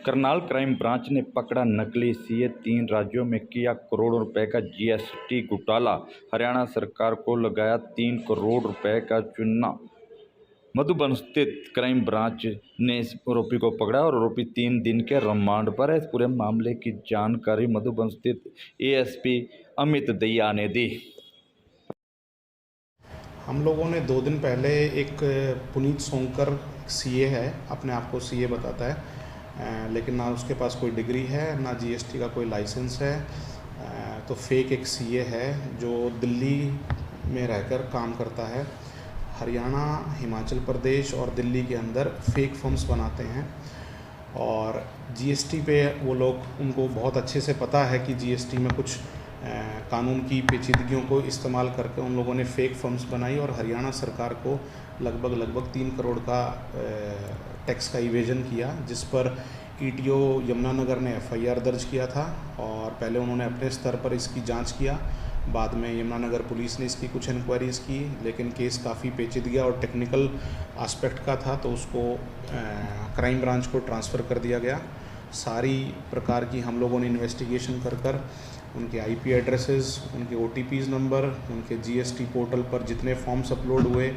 Karnal crime branch ने पकड़ा नकली सीए। 3 राज्यों में किया करोड़ों रुपए का जीएसटी घोटाला। हरियाणा सरकार को लगाया 3 करोड़ रुपए का चूना। मधुबन स्थित क्राइम ब्रांच ने इस आरोपी को पकड़ा और आरोपी 3 दिन के रिमांड पर है। इस पूरे मामले की जानकारी मधुबन स्थित एएसपी अमित दहिया ने दी। हम लोगों ने 2 दिन पहले एक पुनीत सोंकर सीए है, अपने आप को सीए बताता है, लेकिन ना उसके पास कोई डिग्री है ना जीएसटी का कोई लाइसेंस है। तो फेक एक सीए है जो दिल्ली में रहकर काम करता है। हरियाणा, हिमाचल प्रदेश और दिल्ली के अंदर फेक फॉर्म्स बनाते हैं और जीएसटी पे वो लोग, उनको बहुत अच्छे से पता है कि जीएसटी में कुछ कानून की पेचीदगियों को इस्तेमाल करके उन लोगों ने फेक फर्म्स बनाई और हरियाणा सरकार को लगभग 3 करोड़ का टैक्स का इवेजन किया, जिस पर ईटीओ यमुनानगर ने एफआईआर दर्ज किया था। और पहले उन्होंने अपने स्तर पर इसकी जांच किया, बाद में यमुनानगर पुलिस ने इसकी कुछ इंक्वायरीज़ की, लेकिन केस काफ़ी पेचीदगी और टेक्निकल एस्पेक्ट का था, तो उसको क्राइम ब्रांच को ट्रांसफ़र कर दिया गया। सारी प्रकार की हम लोगों ने इन्वेस्टिगेशन कर उनके आईपी एड्रेसेस, उनके ओटीपीज़ नंबर, उनके जीएसटी पोर्टल पर जितने फॉर्म्स अपलोड हुए,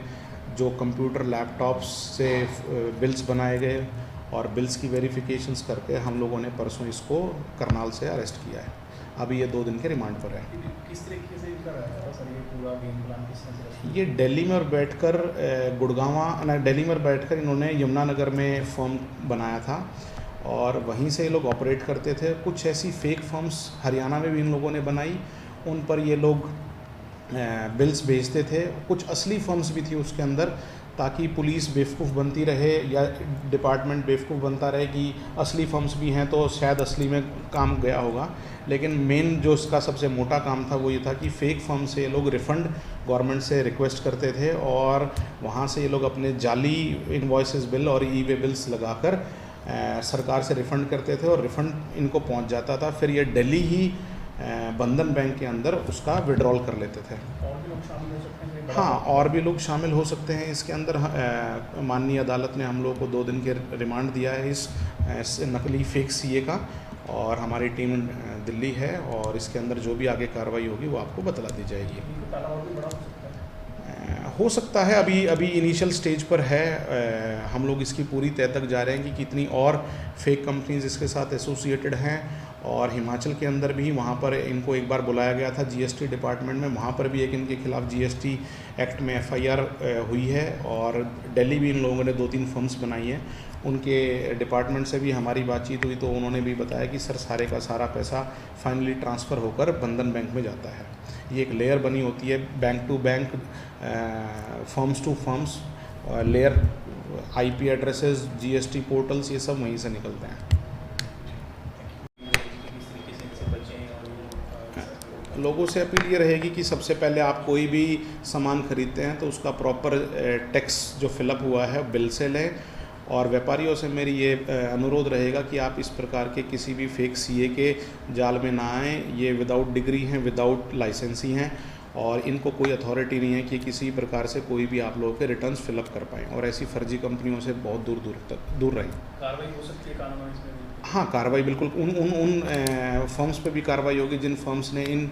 जो कंप्यूटर लैपटॉप्स से बिल्स बनाए गए और बिल्स की वेरिफिकेशंस करके हम लोगों ने परसों इसको करनाल से अरेस्ट किया है। अभी ये 2 दिन के रिमांड पर है। किस तरीके से इनका रहता है सर, ये पूरा गेम प्लान किस तरह से? ये दिल्ली में और बैठकर दिल्ली में बैठकर इन्होंने यमुनानगर में फॉर्म बनाया था और वहीं से ये लोग ऑपरेट करते थे। कुछ ऐसी फेक फर्म्स हरियाणा में भी इन लोगों ने बनाई, उन पर ये लोग बिल्स भेजते थे। कुछ असली फर्म्स भी थी उसके अंदर, ताकि पुलिस बेवकूफ़ बनती रहे या डिपार्टमेंट बेवकूफ़ बनता रहे कि असली फर्म्स भी हैं तो शायद असली में काम गया होगा। लेकिन मेन जो इसका सबसे मोटा काम था वो ये था कि फ़ेक फर्म से ये लोग रिफ़ंड गवर्नमेंट से रिक्वेस्ट करते थे और वहाँ से ये लोग अपने जाली इनवॉइसेस बिल और ई वे बिल्स लगाकर सरकार से रिफ़ंड करते थे और रिफ़ंड इनको पहुंच जाता था। फिर ये दिल्ली ही बंधन बैंक के अंदर उसका विड्रॉल कर लेते थे। और भी लोग शामिल हो सकते हैं? हाँ, और भी लोग शामिल हो सकते हैं इसके अंदर। माननीय अदालत ने हम लोगों को 2 दिन के रिमांड दिया है इस नकली फेक सीए का, और हमारी टीम दिल्ली है और इसके अंदर जो भी आगे कार्रवाई होगी वो आपको बतला दी जाएगी। घोटाला और भी बड़ा हो सकता है? हो सकता है, अभी इनिशियल स्टेज पर है। हम लोग इसकी पूरी तह तक जा रहे हैं कि कितनी और फेक कंपनीज इसके साथ एसोसिएटेड हैं। और हिमाचल के अंदर भी, वहाँ पर इनको एक बार बुलाया गया था जीएसटी डिपार्टमेंट में, वहाँ पर भी एक इनके खिलाफ़ जीएसटी एक्ट में एफआईआर हुई है। और दिल्ली भी इन लोगों ने 2-3 फर्म्स बनाई हैं। उनके डिपार्टमेंट से भी हमारी बातचीत हुई तो उन्होंने भी बताया कि सर सारे का सारा पैसा फाइनली ट्रांसफ़र होकर बंधन बैंक में जाता है। ये एक लेयर बनी होती है, bank to bank, firms to firms layer, IP addresses, GST portals, ये सब वहीं से निकलते हैं। लोगों से अपील ये रहेगी कि सबसे पहले आप कोई भी सामान खरीदते हैं तो उसका प्रॉपर टैक्स जो फिलअप हुआ है बिल से लें। और व्यापारियों से मेरी ये अनुरोध रहेगा कि आप इस प्रकार के किसी भी फेक सीए के जाल में ना आएँ। ये विदाउट डिग्री हैं, विदाउट लाइसेंस ही हैं और इनको कोई अथॉरिटी नहीं है कि किसी प्रकार से कोई भी आप लोगों के रिटर्न्स फिलअप कर पाएँ। और ऐसी फर्जी कंपनियों से बहुत दूर रहें। कार्रवाई हो सकती है कानून इसमें? हाँ, कार्रवाई बिल्कुल उन फर्म्स पे भी कार्रवाई होगी जिन फर्म्स ने इन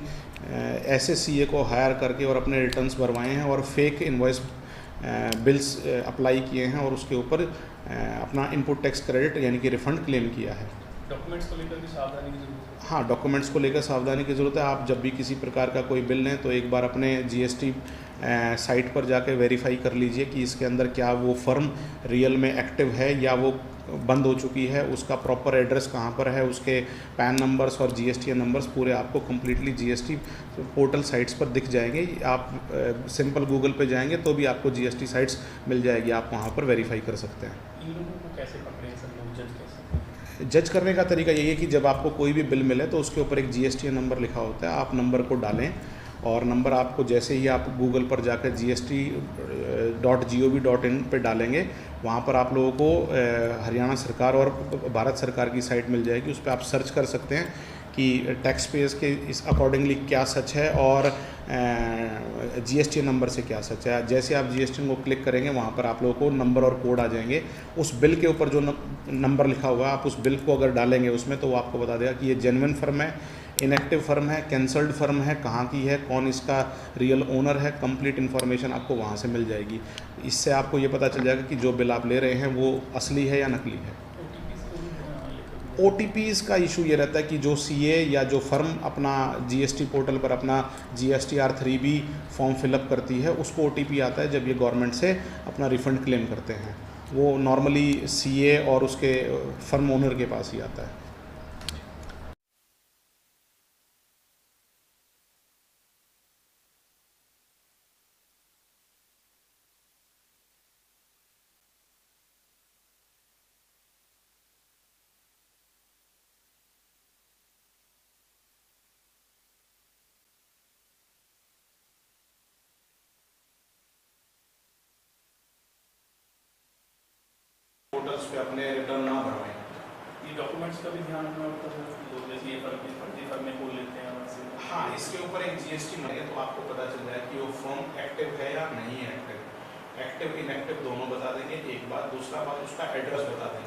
ऐसे सीए को हायर करके और अपने रिटर्न्स भरवाए हैं और फेक इनवॉइस बिल्स अप्लाई किए हैं और उसके ऊपर अपना इनपुट टैक्स क्रेडिट यानी कि रिफ़ंड क्लेम किया है। डॉक्यूमेंट्स को लेकर भी सावधानी की ज़रूरत है? हाँ, डॉक्यूमेंट्स को लेकर सावधानी की ज़रूरत है। आप जब भी किसी प्रकार का कोई बिल लें तो एक बार अपने जीएसटी साइट पर जाकर वेरीफाई कर लीजिए कि इसके अंदर क्या वो फर्म रियल में एक्टिव है या वो बंद हो चुकी है, उसका प्रॉपर एड्रेस कहाँ पर है, उसके पैन नंबर्स और जीएसटी नंबर्स पूरे आपको कम्प्लीटली जीएसटी पोर्टल साइट्स पर दिख जाएंगे। आप सिंपल गूगल पे जाएंगे तो भी आपको जीएसटी साइट्स मिल जाएगी, आप वहाँ पर वेरीफाई कर सकते हैं। इन लोगों को कैसे पकड़े सर, लोग जज कैसे? जज करने का तरीका यही है कि जब आपको कोई भी बिल मिले तो उसके ऊपर एक जीएसटी नंबर लिखा होता है, आप नंबर को डालें और नंबर आपको जैसे ही आप गूगल पर जाकर gst.gov.in पे डालेंगे, वहाँ पर आप लोगों को हरियाणा सरकार और भारत सरकार की साइट मिल जाएगी। उस पर आप सर्च कर सकते हैं कि टैक्स पेयर्स के इस अकॉर्डिंगली क्या सच है और जीएसटी नंबर से क्या सच है। जैसे आप जीएसटी को क्लिक करेंगे वहाँ पर आप लोगों को नंबर और कोड आ जाएंगे। उस बिल के ऊपर जो नंबर लिखा हुआ है आप उस बिल को अगर डालेंगे उसमें तो वो आपको बता देगा कि ये जेन्युइन फर्म है, इनएक्टिव फर्म है, कैंसल्ड फर्म है, कहाँ की है, कौन इसका रियल ओनर है। कंप्लीट इन्फॉर्मेशन आपको वहाँ से मिल जाएगी। इससे आपको ये पता चल जाएगा कि जो बिल आप ले रहे हैं वो असली है या नकली है। OTPs का इशू ये रहता है कि जो CA या जो फर्म अपना GST पोर्टल पर अपना GSTR 3B फॉर्म फिलअप करती है उसको OTP आता है जब ये गवर्नमेंट से अपना रिफ़ंड क्लेम करते हैं। वो नॉर्मली CA और उसके फर्म ओनर के पास ही आता है। पोर्टल्स पे अपने रिटर्न ना भरवाएं। ये डॉक्यूमेंट्स का भी ध्यान रखना होता है, तो जैसे ये फर्जी फर्म में खोल लेते हैं वहाँ से। हाँ, इसके ऊपर एक GST मरे तो आपको पता चल जाए कि वो फॉर्म एक्टिव है या नहीं है। एक्टिव इनएक्टिव दोनों बता देंगे एक बात, दूसरा बात उसका एड्रेस बता देंगे।